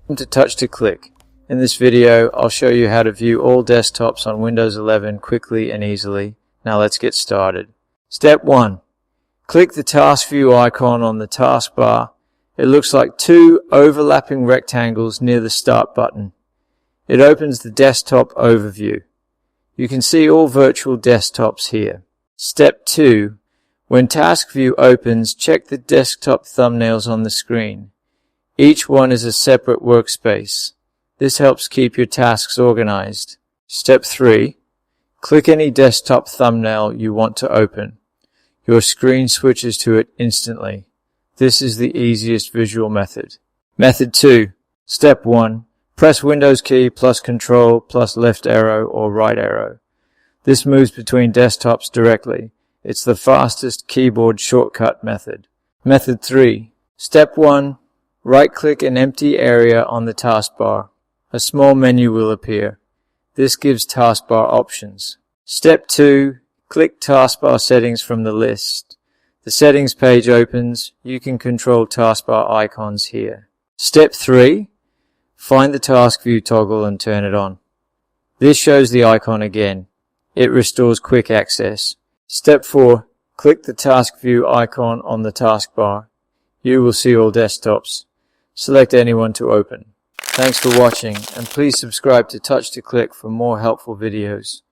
Welcome to Touch to Click. In this video, I'll show you how to view all desktops on Windows 11 quickly and easily. Now let's get started. Step 1. Click the Task View icon on the taskbar. It looks like two overlapping rectangles near the Start button. It opens the desktop overview. You can see all virtual desktops here. Step 2. When Task View opens, check the desktop thumbnails on the screen. Each one is a separate workspace. This helps keep your tasks organized. Step 3. Click any desktop thumbnail you want to open. Your screen switches to it instantly. This is the easiest visual method. Method 2. Step 1. Press Windows key plus Ctrl plus left arrow or right arrow. This moves between desktops directly. It's the fastest keyboard shortcut method. Method 3. Step 1. Right-click an empty area on the taskbar. A small menu will appear. This gives taskbar options. Step 2. Click Taskbar Settings from the list. The Settings page opens. You can control taskbar icons here. Step 3. Find the Task View toggle and turn it on. This shows the icon again. It restores quick access. Step 4. Click the Task View icon on the taskbar. You will see all desktops. Select any one to open. Thanks for watching, and please subscribe to Touch to Click for more helpful videos.